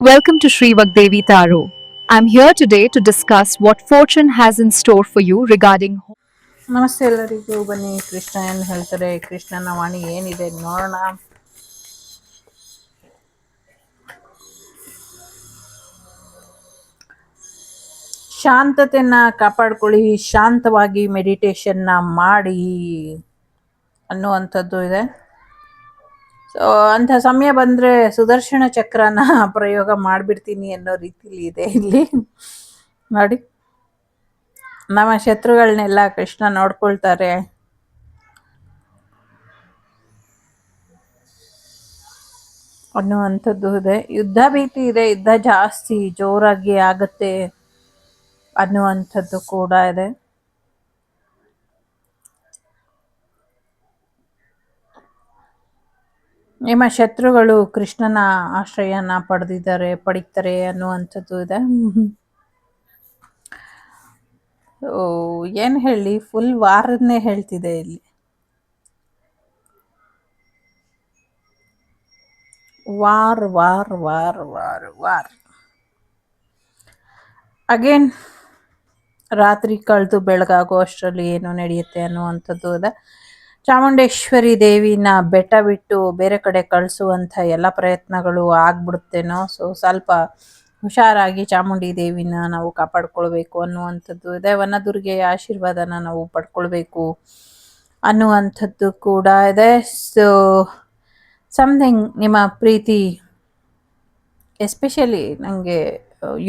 Welcome to Sri Vagdevi Taro. I'm here today to discuss what fortune has in store for you regarding. ನಮಸ್ತೆ ಎಲ್ಲರಿಗೂ. ಬನ್ನಿ ಕೃಷ್ಣ ಏನು ಹೇಳ್ತಾರೆ, ಕೃಷ್ಣನ ವಾಣಿ ಏನಿದೆ ನೋಡೋಣ. ಶಾಂತತೆಯನ್ನ ಕಾಪಾಡ್ಕೊಳ್ಳಿ, ಶಾಂತವಾಗಿ ಮೆಡಿಟೇಷನ್ನ ಮಾಡಿ ಅನ್ನುವಂಥದ್ದು ಇದೆ. ಸೊ ಅಂಥ ಸಮಯ ಬಂದರೆ ಸುದರ್ಶನ ಚಕ್ರನ ಪ್ರಯೋಗ ಮಾಡಿಬಿಡ್ತೀನಿ ಅನ್ನೋ ರೀತಿಲಿ ಇದೆ ಇಲ್ಲಿ ನೋಡಿ. ನಮ್ಮ ಶತ್ರುಗಳನ್ನೆಲ್ಲ ಕೃಷ್ಣ ನೋಡ್ಕೊಳ್ತಾರೆ. ಅನ್ನುವಂಥದ್ದು ಇದೆ. ಯುದ್ಧ ಭೀತಿ ಇದೆ, ಯುದ್ಧ ಜಾಸ್ತಿ ಜೋರಾಗಿ ಆಗತ್ತೆ ಅನ್ನುವಂಥದ್ದು ಕೂಡ ಇದೆ. ನಿಮ್ಮ ಶತ್ರುಗಳು ಕೃಷ್ಣನ ಆಶ್ರಯನ ಪಡಿತಾರೆ ಅನ್ನುವಂಥದ್ದು ಇದೆ. ಏನು ಹೇಳಿ, ಫುಲ್ ವಾರನ್ನೇ ಹೇಳ್ತಿದೆ ಇಲ್ಲಿ. War war war war war again. ರಾತ್ರಿ ಕಳೆದು ಬೆಳಗಾಗೋ ಅಷ್ಟರಲ್ಲಿ ಏನು ನಡೆಯುತ್ತೆ ಅನ್ನುವಂಥದ್ದು ಇದೆ. ಚಾಮುಂಡೇಶ್ವರಿ ದೇವಿನ ಬೆಟ್ಟ ಬಿಟ್ಟು ಬೇರೆ ಕಡೆ ಕಳಿಸುವಂಥ ಎಲ್ಲ ಪ್ರಯತ್ನಗಳು ಆಗ್ಬಿಡುತ್ತೇನೋ. ಸೊ ಸ್ವಲ್ಪ ಹುಷಾರಾಗಿ ಚಾಮುಂಡಿ ದೇವಿನ ನಾವು ಕಾಪಾಡ್ಕೊಳ್ಬೇಕು ಅನ್ನುವಂಥದ್ದು ಇದೆ. ವನದುರ್ಗೆಯ ಆಶೀರ್ವಾದನ ನಾವು ಪಡ್ಕೊಳ್ಬೇಕು ಅನ್ನುವಂಥದ್ದು ಕೂಡ ಇದೆ. ಸೊ ಸಮಥಿಂಗ್ ನಿಮ್ಮ ಪ್ರೀತಿ, ಎಸ್ಪೆಷಲಿ ನನಗೆ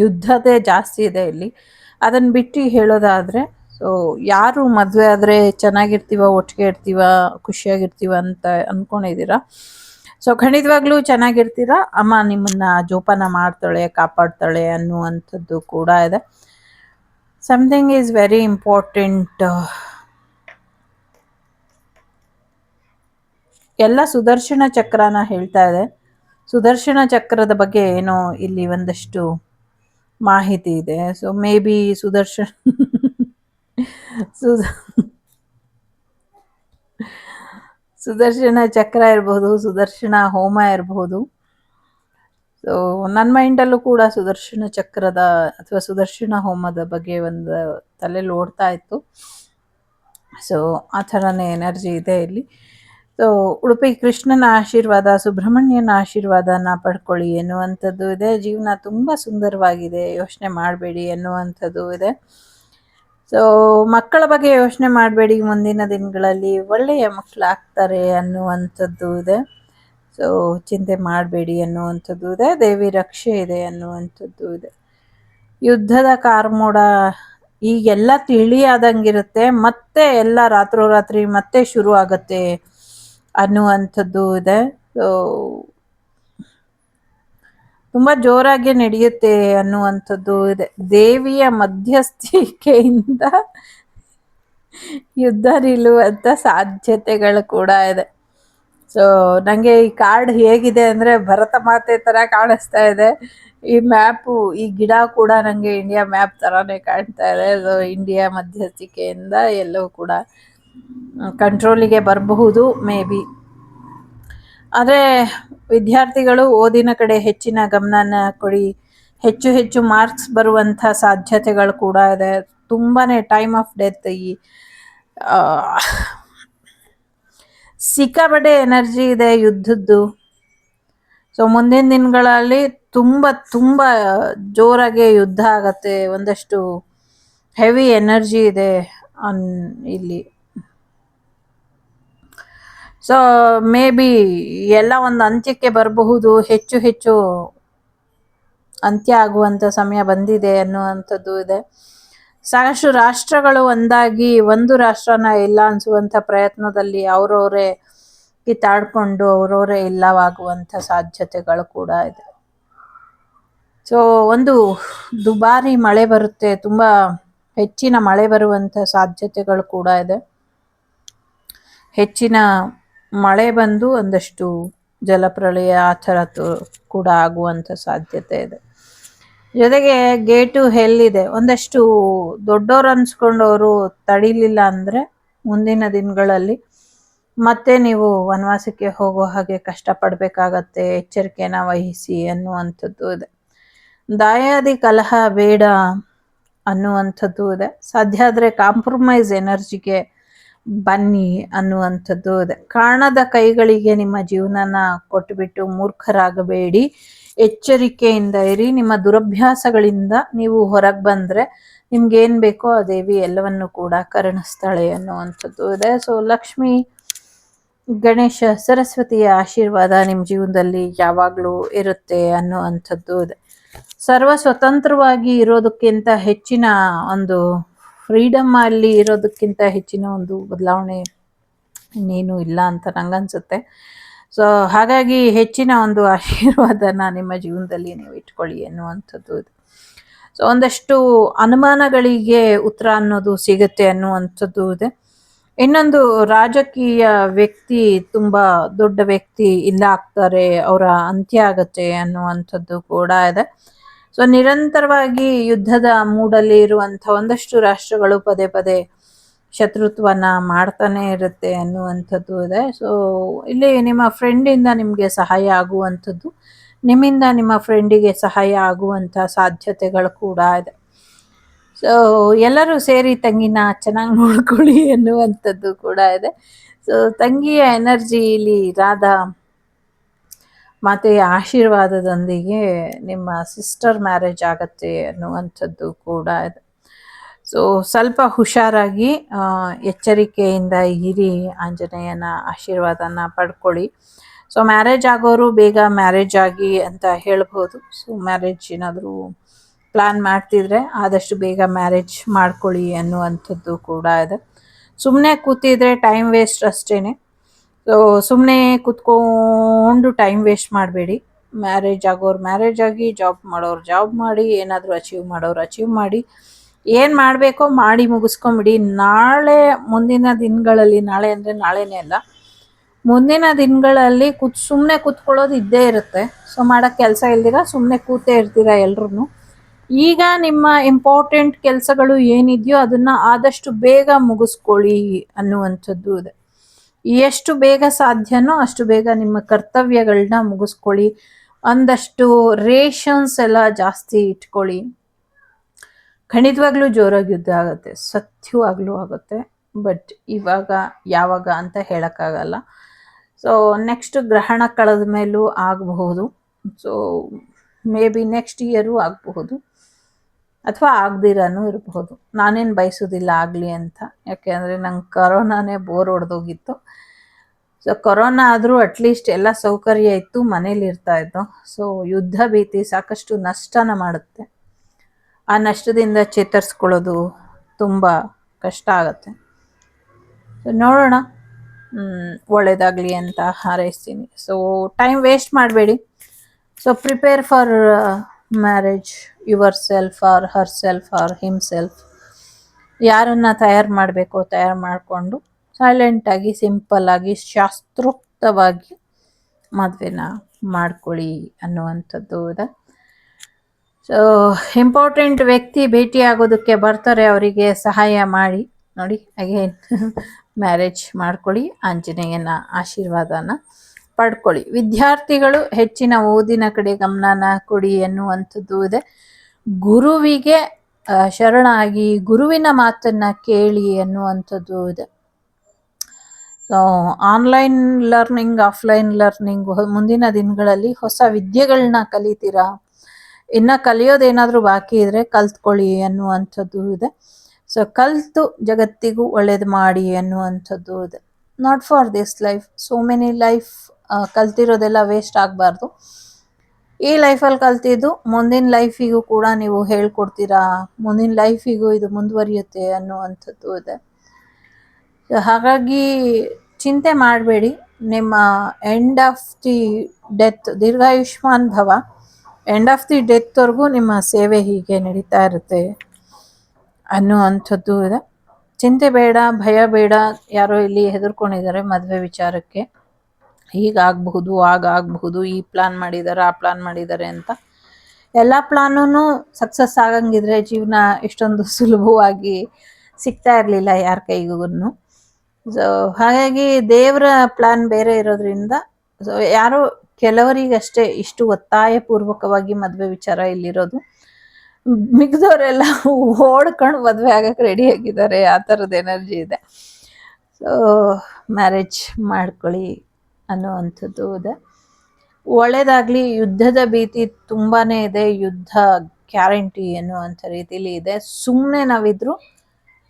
ಯುದ್ಧದೇ ಜಾಸ್ತಿ ಇದೆ ಇಲ್ಲಿ. ಅದನ್ನು ಬಿಟ್ಟು ಹೇಳೋದಾದರೆ, ಸೊ ಯಾರು ಮದುವೆ ಆದರೆ ಚೆನ್ನಾಗಿರ್ತೀವ, ಒಟ್ಟಿಗೆ ಇರ್ತೀವ, ಖುಷಿಯಾಗಿರ್ತೀವ ಅಂತ ಅಂದ್ಕೊಂಡಿದ್ದೀರಾ, ಸೊ ಖಂಡಿತವಾಗ್ಲೂ ಚೆನ್ನಾಗಿರ್ತೀರ. ಅಮ್ಮ ನಿಮ್ಮನ್ನು ಜೋಪಾನ ಮಾಡ್ತಾಳೆ, ಕಾಪಾಡ್ತಾಳೆ ಅನ್ನುವಂಥದ್ದು ಕೂಡ ಇದೆ. Something is very important. ಎಲ್ಲ ಸುದರ್ಶನ ಚಕ್ರನ ಹೇಳ್ತಾ ಇದೆ. ಸುದರ್ಶನ ಚಕ್ರದ ಬಗ್ಗೆ ಏನೋ ಇಲ್ಲಿ ಒಂದಷ್ಟು ಮಾಹಿತಿ ಇದೆ. ಸೊ ಮೇ ಬಿ ಸುದರ್ಶನ ಚಕ್ರ ಇರ್ಬೋದು, ಸುದರ್ಶನ ಹೋಮ ಇರಬಹುದು. ಸೊ ನನ್ನ ಮೈಂಡಲ್ಲೂ ಕೂಡ ಸುದರ್ಶನ ಚಕ್ರದ ಅಥವಾ ಸುದರ್ಶನ ಹೋಮದ ಬಗ್ಗೆ ಒಂದು ತಲೆಯಲ್ಲಿ ಓಡ್ತಾ ಇತ್ತು. ಸೊ ಆ ಥರನೇ ಎನರ್ಜಿ ಇದೆ ಇಲ್ಲಿ. ಸೊ ಉಡುಪಿ ಕೃಷ್ಣನ ಆಶೀರ್ವಾದ, ಸುಬ್ರಹ್ಮಣ್ಯನ ಆಶೀರ್ವಾದನ ಪಡ್ಕೊಳ್ಳಿ ಎನ್ನುವಂಥದ್ದು ಇದೆ. ಜೀವನ ತುಂಬ ಸುಂದರವಾಗಿದೆ, ಯೋಚನೆ ಮಾಡಬೇಡಿ ಎನ್ನುವಂಥದ್ದು ಇದೆ. ಸೊ ಮಕ್ಕಳ ಬಗ್ಗೆ ಯೋಚನೆ ಮಾಡಬೇಡಿ, ಮುಂದಿನ ದಿನಗಳಲ್ಲಿ ಒಳ್ಳೆಯ ಮಕ್ಕಳಾಗ್ತಾರೆ ಅನ್ನುವಂಥದ್ದು ಇದೆ. ಸೊ ಚಿಂತೆ ಮಾಡಬೇಡಿ ಅನ್ನುವಂಥದ್ದು ಇದೆ. ದೇವಿ ರಕ್ಷೆ ಇದೆ ಅನ್ನುವಂಥದ್ದು ಇದೆ. ಯುದ್ಧದ ಕಾರ್ಮೋಡ ಈಗೆಲ್ಲ ತಿಳಿಯಾದಂಗಿರುತ್ತೆ, ಮತ್ತೆ ಎಲ್ಲ ರಾತ್ರೋರಾತ್ರಿ ಮತ್ತೆ ಶುರು ಆಗತ್ತೆ ಅನ್ನುವಂಥದ್ದು ಇದೆ. ಸೊ ತುಂಬ ಜೋರಾಗಿ ನಡೆಯುತ್ತೆ ಅನ್ನುವಂಥದ್ದು ಇದೆ. ದೇವಿಯ ಮಧ್ಯಸ್ಥಿಕೆಯಿಂದ ಯುದ್ಧ ನಿಲ್ಲುವಂಥ ಸಾಧ್ಯತೆಗಳು ಕೂಡ ಇದೆ. ಸೊ ನನಗೆ ಈ ಕಾರ್ಡ್ ಹೇಗಿದೆ ಅಂದರೆ ಭರತ ಮಾತೆ ಥರ ಕಾಣಿಸ್ತಾ ಇದೆ. ಈ ಮ್ಯಾಪು, ಈ ಗಿಡ ಕೂಡ ನನಗೆ ಇಂಡಿಯಾ ಮ್ಯಾಪ್ ಥರನೇ ಕಾಣ್ತಾ ಇದೆ. ಸೊ ಇಂಡಿಯಾ ಮಧ್ಯಸ್ಥಿಕೆಯಿಂದ ಎಲ್ಲವೂ ಕೂಡ ಕಂಟ್ರೋಲಿಗೆ ಬರಬಹುದು ಮೇ ಬಿ. ಆದರೆ ವಿದ್ಯಾರ್ಥಿಗಳು ಓದಿನ ಕಡೆ ಹೆಚ್ಚಿನ ಗಮನನ ಕೊಡಿ. ಹೆಚ್ಚು ಹೆಚ್ಚು ಮಾರ್ಕ್ಸ್ ಬರುವಂಥ ಸಾಧ್ಯತೆಗಳು ಕೂಡ ಇದೆ. ತುಂಬಾ ಟೈಮ್ ಆಫ್ ಡೆತ್, ಈ ಸಿಕ್ಕಾಪಟ್ಟೆ ಎನರ್ಜಿ ಇದೆ ಯುದ್ಧದ್ದು. ಸೊ ಮುಂದಿನ ದಿನಗಳಲ್ಲಿ ತುಂಬ ತುಂಬ ಜೋರಾಗಿ ಯುದ್ಧ ಆಗತ್ತೆ. ಒಂದಷ್ಟು ಹೆವಿ ಎನರ್ಜಿ ಇದೆ ಇಲ್ಲಿ. ಸೊ ಮೇ ಬಿ ಎಲ್ಲ ಒಂದು ಅಂತ್ಯಕ್ಕೆ ಬರಬಹುದು, ಹೆಚ್ಚು ಹೆಚ್ಚು ಅಂತ್ಯ ಆಗುವಂಥ ಸಮಯ ಬಂದಿದೆ ಅನ್ನುವಂಥದ್ದು ಇದೆ. ಸಾಕಷ್ಟು ರಾಷ್ಟ್ರಗಳು ಒಂದಾಗಿ ಒಂದು ರಾಷ್ಟ್ರನ ಇಲ್ಲ ಅನಿಸುವಂಥ ಪ್ರಯತ್ನದಲ್ಲಿ ಅವರವರೇ ಕಿತ್ತಾಡ್ಕೊಂಡು ಅವರವರೇ ಇಲ್ಲವಾಗುವಂಥ ಸಾಧ್ಯತೆಗಳು ಕೂಡ ಇದೆ. ಸೊ ಒಂದು ದುಬಾರಿ ಮಳೆ ಬರುತ್ತೆ, ತುಂಬ ಹೆಚ್ಚಿನ ಮಳೆ ಬರುವಂಥ ಸಾಧ್ಯತೆಗಳು ಕೂಡ ಇದೆ. ಹೆಚ್ಚಿನ ಮಳೆ ಬಂದು ಒಂದಷ್ಟು ಜಲಪ್ರಳಯ ಆ ಥರದ್ದು ಕೂಡ ಆಗುವಂಥ ಸಾಧ್ಯತೆ ಇದೆ. ಜೊತೆಗೆ ಗೇಟು ಹೆಲ್ಲಿದೆ. ಒಂದಷ್ಟು ದೊಡ್ಡವರು ಅನ್ಸ್ಕೊಂಡವರು ತಡಿಲಿಲ್ಲ ಅಂದರೆ ಮುಂದಿನ ದಿನಗಳಲ್ಲಿ ಮತ್ತೆ ನೀವು ವನವಾಸಕ್ಕೆ ಹೋಗೋ ಹಾಗೆ ಕಷ್ಟಪಡಬೇಕಾಗತ್ತೆ. ಎಚ್ಚರಿಕೆನ ವಹಿಸಿ ಅನ್ನುವಂಥದ್ದು ಇದೆ. ದಾಯಾದಿ ಕಲಹ ಬೇಡ ಅನ್ನುವಂಥದ್ದು ಇದೆ. ಸಾಧ್ಯ ಆದರೆ ಕಾಂಪ್ರಮೈಸ್ ಎನರ್ಜಿಗೆ ಬನ್ನಿ ಅನ್ನುವಂಥದ್ದು ಇದೆ. ಕಾಣದ ಕೈಗಳಿಗೆ ನಿಮ್ಮ ಜೀವನನ ಕೊಟ್ಟುಬಿಟ್ಟು ಮೂರ್ಖರಾಗಬೇಡಿ, ಎಚ್ಚರಿಕೆಯಿಂದ ಇರಿ. ನಿಮ್ಮ ದುರಭ್ಯಾಸಗಳಿಂದ ನೀವು ಹೊರಗೆ ಬಂದರೆ ನಿಮ್ಗೇನು ಬೇಕೋ ಆ ದೇವಿ ಎಲ್ಲವನ್ನು ಕೂಡ ಕರುಣಿಸ್ತಾಳೆ ಅನ್ನುವಂಥದ್ದು ಇದೆ. ಸೊ ಲಕ್ಷ್ಮಿ, ಗಣೇಶ, ಸರಸ್ವತಿಯ ಆಶೀರ್ವಾದ ನಿಮ್ಮ ಜೀವನದಲ್ಲಿ ಯಾವಾಗಲೂ ಇರುತ್ತೆ ಅನ್ನುವಂಥದ್ದು ಇದೆ. ಸರ್ವ ಸ್ವತಂತ್ರವಾಗಿ ಇರೋದಕ್ಕಿಂತ ಹೆಚ್ಚಿನ ಒಂದು ಫ್ರೀಡಮ್ ಅಲ್ಲಿ ಇರೋದಕ್ಕಿಂತ ಹೆಚ್ಚಿನ ಒಂದು ಬದಲಾವಣೆ ಇನ್ನೇನು ಇಲ್ಲ ಅಂತ ನಂಗನ್ಸುತ್ತೆ. ಸೊ ಹಾಗಾಗಿ ಹೆಚ್ಚಿನ ಒಂದು ಆಶೀರ್ವಾದನ ನಿಮ್ಮ ಜೀವನದಲ್ಲಿ ನೀವು ಇಟ್ಕೊಳ್ಳಿ ಅನ್ನುವಂಥದ್ದು ಇದೆ. ಸೊ ಒಂದಷ್ಟು ಅನುಮಾನಗಳಿಗೆ ಉತ್ತರ ಅನ್ನೋದು ಸಿಗುತ್ತೆ ಅನ್ನುವಂಥದ್ದು ಇದೆ. ಇನ್ನೊಂದು, ರಾಜಕೀಯ ವ್ಯಕ್ತಿ ತುಂಬ ದೊಡ್ಡ ವ್ಯಕ್ತಿ ಇಲ್ಲ ಆಗ್ತಾರೆ, ಅವರ ಅಂತ್ಯ ಆಗತ್ತೆ ಅನ್ನುವಂಥದ್ದು ಕೂಡ ಇದೆ. ಸೊ ನಿರಂತರವಾಗಿ ಯುದ್ಧದ ಮೂಡಲ್ಲಿ ಇರುವಂಥ ಒಂದಷ್ಟು ರಾಷ್ಟ್ರಗಳು ಪದೇ ಪದೇ ಶತ್ರುತ್ವನ ಮಾಡ್ತಾನೆ ಇರುತ್ತೆ ಅನ್ನುವಂಥದ್ದು ಇದೆ. ಸೊ ಇಲ್ಲಿ ನಿಮ್ಮ ಫ್ರೆಂಡಿಂದ ನಿಮಗೆ ಸಹಾಯ ಆಗುವಂಥದ್ದು, ನಿಮ್ಮಿಂದ ನಿಮ್ಮ ಫ್ರೆಂಡಿಗೆ ಸಹಾಯ ಆಗುವಂಥ ಸಾಧ್ಯತೆಗಳು ಕೂಡ ಇದೆ. ಸೊ ಎಲ್ಲರೂ ಸೇರಿ ತಂಗಿನ ಚೆನ್ನಾಗಿ ನೋಡ್ಕೊಳ್ಳಿ ಎನ್ನುವಂಥದ್ದು ಕೂಡ ಇದೆ. ಸೊ ತಂಗಿಯ ಎನರ್ಜಿ ಇಲ್ಲಿ ರಾಧಾ ಮಾತೆಯ ಆಶೀರ್ವಾದದೊಂದಿಗೆ ನಿಮ್ಮ ಸಿಸ್ಟರ್ ಮ್ಯಾರೇಜ್ ಆಗತ್ತೆ ಅನ್ನುವಂಥದ್ದು ಕೂಡ ಇದೆ. ಸೊ ಸ್ವಲ್ಪ ಹುಷಾರಾಗಿ ಎಚ್ಚರಿಕೆಯಿಂದ ಇರಿ, ಆಂಜನೇಯನ ಆಶೀರ್ವಾದನ ಪಡ್ಕೊಳ್ಳಿ. ಸೊ ಮ್ಯಾರೇಜ್ ಆಗೋರು ಬೇಗ ಮ್ಯಾರೇಜ್ ಆಗಿ ಅಂತ ಹೇಳ್ಬೋದು. ಸೊ ಮ್ಯಾರೇಜ್ ಏನಾದರೂ ಪ್ಲ್ಯಾನ್ ಮಾಡ್ತಿದ್ರೆ ಆದಷ್ಟು ಬೇಗ ಮ್ಯಾರೇಜ್ ಮಾಡ್ಕೊಳ್ಳಿ ಅನ್ನುವಂಥದ್ದು ಕೂಡ ಇದೆ. ಸುಮ್ಮನೆ ಕೂತಿದ್ರೆ ಟೈಮ್ ವೇಸ್ಟ್ ಅಷ್ಟೇ. ಸೊ ಸುಮ್ಮನೆ ಕೂತ್ಕೊಂಡು ಟೈಮ್ ವೇಸ್ಟ್ ಮಾಡಬೇಡಿ. ಮ್ಯಾರೇಜ್ ಆಗೋರು ಮ್ಯಾರೇಜ್ ಆಗಿ, ಜಾಬ್ ಮಾಡೋರು ಜಾಬ್ ಮಾಡಿ, ಏನಾದರೂ ಅಚೀವ್ ಮಾಡೋರು ಅಚೀವ್ ಮಾಡಿ, ಏನು ಮಾಡಬೇಕೋ ಮಾಡಿ ಮುಗಿಸ್ಕೊಂಬಿಡಿ. ನಾಳೆ ಮುಂದಿನ ದಿನಗಳಲ್ಲಿ, ನಾಳೆ ಅಂದರೆ ನಾಳೆನೇ ಅಲ್ಲ, ಮುಂದಿನ ದಿನಗಳಲ್ಲಿ ಸುಮ್ಮನೆ ಕೂತ್ಕೊಳ್ಳೋದು ಇದ್ದೇ ಇರುತ್ತೆ. ಸೊ ಮಾಡೋಕ್ಕೆ ಕೆಲಸ ಇಲ್ದಿರ ಸುಮ್ಮನೆ ಕೂತೇ ಇರ್ತೀರ ಎಲ್ರೂ. ಈಗ ನಿಮ್ಮ ಇಂಪಾರ್ಟೆಂಟ್ ಕೆಲಸಗಳು ಏನಿದೆಯೋ ಅದನ್ನು ಆದಷ್ಟು ಬೇಗ ಮುಗಿಸ್ಕೊಳ್ಳಿ ಅನ್ನುವಂಥದ್ದು ಇದೆ. ಎಷ್ಟು ಬೇಗ ಸಾಧ್ಯನೋ ಅಷ್ಟು ಬೇಗ ನಿಮ್ಮ ಕರ್ತವ್ಯಗಳನ್ನ ಮುಗಿಸ್ಕೊಳ್ಳಿ. ಒಂದಷ್ಟು ರೇಷನ್ಸ್ ಎಲ್ಲ ಜಾಸ್ತಿ ಇಟ್ಕೊಳ್ಳಿ. ಖಂಡಿತವಾಗ್ಲೂ ಜೋರಾಗಿ ಯುದ್ಧ ಆಗುತ್ತೆ, ಸತ್ಯವಾಗ್ಲೂ ಆಗುತ್ತೆ. ಬಟ್ ಇವಾಗ ಯಾವಾಗ ಅಂತ ಹೇಳೋಕ್ಕಾಗಲ್ಲ. ಸೊ ನೆಕ್ಸ್ಟ್ ಗ್ರಹಣ ಕಳೆದ ಮೇಲೂ ಆಗಬಹುದು. ಸೊ ಮೇ ಬಿ ನೆಕ್ಸ್ಟ್ ಇಯರೂ ಆಗಬಹುದು, ಅಥವಾ ಆಗದಿರನೂ ಇರಬಹುದು. ನಾನೇನು ಬಯಸೋದಿಲ್ಲ ಆಗಲಿ ಅಂತ, ಯಾಕೆಂದರೆ ನಂಗೆ ಕರೋನಾನೇ ಬೋರ್ ಹೊಡೆದೋಗಿತ್ತು. ಸೊ ಕೊರೋನಾ ಆದರೂ ಅಟ್ಲೀಸ್ಟ್ ಎಲ್ಲ ಸೌಕರ್ಯ ಇತ್ತು, ಮನೇಲಿ ಇರ್ತಾಯಿದ್ದು. ಸೊ ಯುದ್ಧ ಭೀತಿ ಸಾಕಷ್ಟು ನಷ್ಟನ ಮಾಡುತ್ತೆ. ಆ ನಷ್ಟದಿಂದ ಚೇತರಿಸ್ಕೊಳ್ಳೋದು ತುಂಬ ಕಷ್ಟ ಆಗುತ್ತೆ. ಸೊ ನೋಡೋಣ, ಒಳ್ಳೆಯದಾಗಲಿ ಅಂತ ಹಾರೈಸ್ತೀನಿ. ಸೊ ಟೈಮ್ ವೇಸ್ಟ್ ಮಾಡಬೇಡಿ. So prepare for marriage yourself or herself or himself. ಯಾರನ್ನು ತಯಾರು ಮಾಡಬೇಕೋ ತಯಾರು ಮಾಡಿಕೊಂಡು ಸೈಲೆಂಟಾಗಿ, ಸಿಂಪಲ್ಲಾಗಿ, ಶಾಸ್ತ್ರೋಕ್ತವಾಗಿ ಮದುವೆನ ಮಾಡ್ಕೊಳ್ಳಿ ಅನ್ನುವಂಥದ್ದು ಇದೆ. ಸೊ ಇಂಪಾರ್ಟೆಂಟ್ ವ್ಯಕ್ತಿ ಭೇಟಿ ಆಗೋದಕ್ಕೆ ಬರ್ತಾರೆ, ಅವರಿಗೆ ಸಹಾಯ ಮಾಡಿ. ನೋಡಿ ಅಗೇನ್ ಮ್ಯಾರೇಜ್ ಮಾಡ್ಕೊಳ್ಳಿ, ಆಂಜನೇಯನ ಆಶೀರ್ವಾದನ ಪಡ್ಕೊಳ್ಳಿ. ವಿದ್ಯಾರ್ಥಿಗಳು ಹೆಚ್ಚಿನ ಓದಿನ ಕಡೆ ಗಮನನ ಕೊಡಿ ಅನ್ನುವಂಥದ್ದು ಇದೆ. ಗುರುವಿಗೆ ಶರಣಾಗಿ ಗುರುವಿನ ಮಾತನ್ನು ಕೇಳಿ ಅನ್ನುವಂಥದ್ದು ಇದೆ. So online learning, offline learning, ಮುಂದಿನ ದಿನಗಳಲ್ಲಿ ಹೊಸ ವಿದ್ಯೆಗಳನ್ನ ಕಲಿತೀರಾ. ಇನ್ನು ಕಲಿಯೋದೇನಾದರೂ ಬಾಕಿ ಇದ್ದರೆ ಕಲ್ತ್ಕೊಳ್ಳಿ ಅನ್ನುವಂಥದ್ದು ಇದೆ. ಸೊ ಕಲಿತು ಜಗತ್ತಿಗೂ ಒಳ್ಳೇದು ಮಾಡಿ ಅನ್ನುವಂಥದ್ದು ಇದೆ. Not for this life, so many life. ಕಲ್ತಿರೋದೆಲ್ಲ ವೇಸ್ಟ್ ಆಗಬಾರ್ದು. ಈ ಲೈಫಲ್ಲಿ ಕಲ್ತಿದ್ದು ಮುಂದಿನ ಲೈಫಿಗೂ ಕೂಡ ನೀವು ಹೇಳ್ಕೊಡ್ತೀರಾ, ಮುಂದಿನ ಲೈಫಿಗೂ ಇದು ಮುಂದುವರಿಯುತ್ತೆ ಅನ್ನುವಂಥದ್ದು ಇದೆ. ಹಾಗಾಗಿ ಚಿಂತೆ ಮಾಡಬೇಡಿ. ನಿಮ್ಮ ಎಂಡ್ ಆಫ್ ದಿ ಡೆತ್, ದೀರ್ಘಾಯುಷ್ಮಾನ್ ಭವ, ಎಂಡ್ ಆಫ್ ದಿ ಡೆತ್ವರೆಗೂ ನಿಮ್ಮ ಸೇವೆ ಹೀಗೆ ನಡೀತಾ ಇರುತ್ತೆ ಅನ್ನುವಂಥದ್ದು ಇದೆ. ಚಿಂತೆ ಬೇಡ, ಭಯ ಬೇಡ. ಯಾರೋ ಇಲ್ಲಿ ಹೆದರ್ಕೊಂಡಿದ್ದಾರೆ ಮದುವೆ ವಿಚಾರಕ್ಕೆ, ಹೀಗಾಗಬಹುದು ಆಗಾಗಬಹುದು, ಈ ಪ್ಲ್ಯಾನ್ ಮಾಡಿದ್ದಾರೆ ಆ ಪ್ಲ್ಯಾನ್ ಮಾಡಿದ್ದಾರೆ ಅಂತ. ಎಲ್ಲ ಪ್ಲ್ಯಾನೂ ಸಕ್ಸಸ್ ಆಗಂಗಿದ್ರೆ ಜೀವನ ಇಷ್ಟೊಂದು ಸುಲಭವಾಗಿ ಸಿಗ್ತಾ ಇರಲಿಲ್ಲ ಯಾರ ಕೈಗೂ. ಸೊ ಹಾಗಾಗಿ ದೇವರ ಪ್ಲ್ಯಾನ್ ಬೇರೆ ಇರೋದ್ರಿಂದ, ಸೊ ಯಾರೋ ಕೆಲವರಿಗಷ್ಟೇ ಇಷ್ಟು ಒತ್ತಾಯಪೂರ್ವಕವಾಗಿ ಮದುವೆ ವಿಚಾರ ಇಲ್ಲಿರೋದು. ಮಿಕ್ದವರೆಲ್ಲ ಓಡ್ಕೊಂಡು ಮದುವೆ ಆಗಕ್ಕೆ ರೆಡಿ ಆಗಿದ್ದಾರೆ. ಆ ಥರದ ಎನರ್ಜಿ ಇದೆ. ಸೊ ಮ್ಯಾರೇಜ್ ಮಾಡ್ಕೊಳ್ಳಿ ಅನ್ನುವಂಥದ್ದು ಇದೆ. ಒಳ್ಳೇದಾಗ್ಲಿ. ಯುದ್ಧದ ಭೀತಿ ತುಂಬಾನೇ ಇದೆ. ಯುದ್ಧ ಗ್ಯಾರಂಟಿ ಅನ್ನುವಂಥ ರೀತಿಲಿ ಇದೆ. ಸುಮ್ಮನೆ ನಾವಿದ್ರು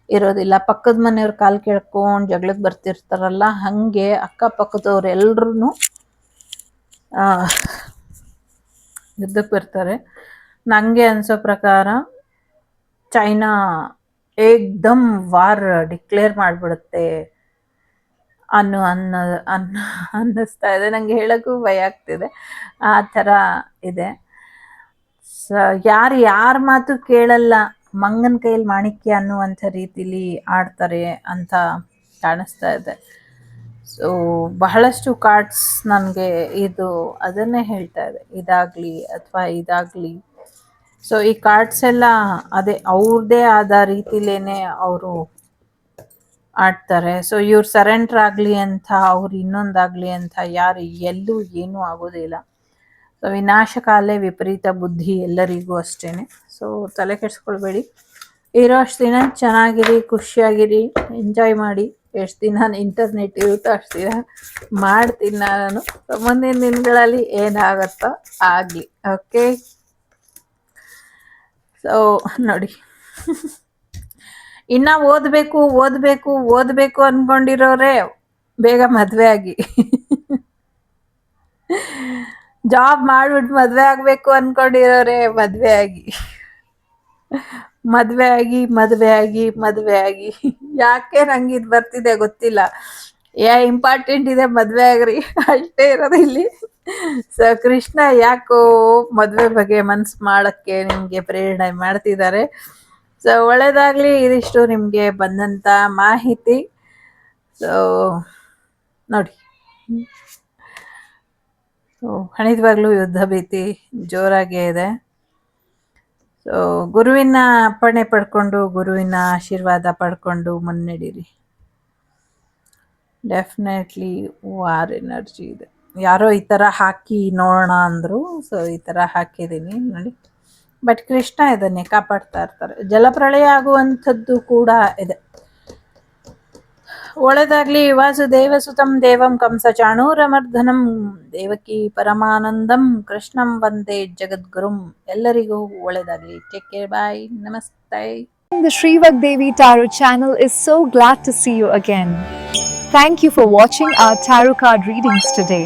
ಇರೋದಿಲ್ಲ. ಪಕ್ಕದ ಮನೆಯವ್ರ ಕಾಲು ಕೇಳ್ಕೊಂಡು ಜಗಳಕ್ಕೆ ಬರ್ತಿರ್ತಾರಲ್ಲ, ಹಾಗೆ ಅಕ್ಕಪಕ್ಕದವ್ರೆಲ್ರೂ ಯುದ್ಧಕ್ಕೆ ಬರ್ತಾರೆ. ನನಗೆ ಅನಿಸೋ ಪ್ರಕಾರ ಚೈನಾ ಏಕ್ದಮ್ ವಾರ್ ಡಿಕ್ಲೇರ್ ಮಾಡಿಬಿಡುತ್ತೆ ಅನ್ನಿಸ್ತಾ ಇದೆ. ನನಗೆ ಹೇಳೋಕ್ಕೂ ಭಯ ಆಗ್ತಿದೆ. ಆ ಥರ ಇದೆ. ಯಾರ ಮಾತು ಕೇಳಲ್ಲ, ಮಂಗನ ಕೈಯಲ್ಲಿ ಮಾಣಿಕ್ಯ ಅನ್ನುವಂಥ ರೀತಿಲಿ ಆಡ್ತಾರೆ ಅಂತ ಕಾಣಿಸ್ತಾ ಇದೆ. ಸೊ ಬಹಳಷ್ಟು ಕಾರ್ಡ್ಸ್ ನನಗೆ ಇದು ಅದನ್ನೇ ಹೇಳ್ತಾ ಇದೆ, ಇದಾಗಲಿ ಅಥವಾ ಇದಾಗಲಿ. ಸೊ ಈ ಕಾರ್ಡ್ಸ್ ಎಲ್ಲ ಅದೇ ಅವ್ರದ್ದೇ ಆದ ರೀತಿಲೇನೆ ಅವರು ಆಡ್ತಾರೆ. ಸೊ ಇವ್ರು ಸರೆಂಡರ್ ಆಗಲಿ ಅಂತ, ಅವ್ರು ಇನ್ನೊಂದಾಗಲಿ ಅಂತ ಯಾರು ಎಲ್ಲೂ ಏನೂ ಆಗೋದಿಲ್ಲ. ಸೊ ವಿನಾಶಕಾಲೇ ವಿಪರೀತ ಬುದ್ಧಿ ಎಲ್ಲರಿಗೂ ಅಷ್ಟೇ. ಸೊ ತಲೆ ಕೆಡಿಸ್ಕೊಳ್ಬೇಡಿ. ಇರೋ ಅಷ್ಟು ದಿನ ಚೆನ್ನಾಗಿರಿ, ಖುಷಿಯಾಗಿರಿ, ಎಂಜಾಯ್ ಮಾಡಿ. ಎಷ್ಟು ದಿನ ಇಂಟರ್ನೆಟ್ ಇರುತ್ತೋ ಅಷ್ಟು ದಿನ ಮಾಡ್ತೀನಿ ನಾನು. ಮುಂದಿನ ದಿನಗಳಲ್ಲಿ ಏನಾಗುತ್ತೋ ಆಗಲಿ. ಓಕೆ. ಸೊ ನೋಡಿ, ಇನ್ನು ಓದಬೇಕು ಅಂದ್ಕೊಂಡಿರೋರೆ ಬೇಗ ಮದುವೆ ಆಗಿ, ಜಾಬ್ ಮಾಡ್ಬಿಟ್ಟು ಮದುವೆ ಆಗಬೇಕು ಅಂದ್ಕೊಂಡಿರೋರೆ ಮದುವೆ ಆಗಿ. ಯಾಕೆ ನಂಗೆ ಇದು ಬರ್ತಿದೆ ಗೊತ್ತಿಲ್ಲ. ಇಂಪಾರ್ಟೆಂಟ್ ಇದೆ, ಮದುವೆ ಆಗ್ರಿ ಅಷ್ಟೇ ಇರೋದು ಇಲ್ಲಿ. ಸೊ ಕೃಷ್ಣ ಯಾಕೋ ಮದುವೆ ಬಗ್ಗೆ ಮನ್ಸು ಮಾಡೋಕ್ಕೆ ನಿಮಗೆ ಪ್ರೇರಣೆ ಮಾಡ್ತಿದ್ದಾರೆ. ಸೊ ಒಳ್ಳೇದಾಗಲಿ. ಇದಿಷ್ಟು ನಿಮಗೆ ಬಂದಂಥ ಮಾಹಿತಿ. ಸೊ ನೋಡಿ, ಸೊ ಖಂಡಿತವಾಗ್ಲೂ ಯುದ್ಧ ಭೀತಿ ಜೋರಾಗೇ ಇದೆ. ಸೊ ಗುರುವಿನ ಅಪ್ಪಣೆ ಪಡ್ಕೊಂಡು, ಗುರುವಿನ ಆಶೀರ್ವಾದ ಪಡ್ಕೊಂಡು ಮುನ್ನಡೀರಿ. ಡೆಫಿನೆಟ್ಲಿ ವಾರ್ ಎನರ್ಜಿ ಇದೆ. ಯಾರೋ ಈ ಥರ ಹಾಕಿ ನೋಡೋಣ ಅಂದರು. ಸೊ ಈ ಥರ ಹಾಕಿದ್ದೀನಿ ನೋಡಿ. ಬಟ್ ಕೃಷ್ಣ ಇದನ್ನೇ ಕಾಪಾಡ್ತಾ ಇರ್ತಾರೆ. ಜಲಪ್ರಳಯ ಆಗುವಂಥದ್ದು ಕೂಡ ಇದೆ. ಒಳ್ಳೆದಾಗ್ಲಿ. ವಾಸುದೇವ ಸುತಂ ದೇವಂ ಕಂಸ ಚಾಣೂರಮರ್ಧನಂ ದೇವಕಿ ಪರಮಾನಂದಂ ಕೃಷ್ಣಂ ವಂದೇ ಜಗದ್ಗುರುಂ. ಎಲ್ಲರಿಗೂ ಒಳ್ಳೆದಾಗ್ಲಿ. Take care. ಬಾಯ್. ನಮಸ್ತೆ. The Shrivak Devi Tarot channel is so glad to see you again. Thank you for watching our tarot card readings today.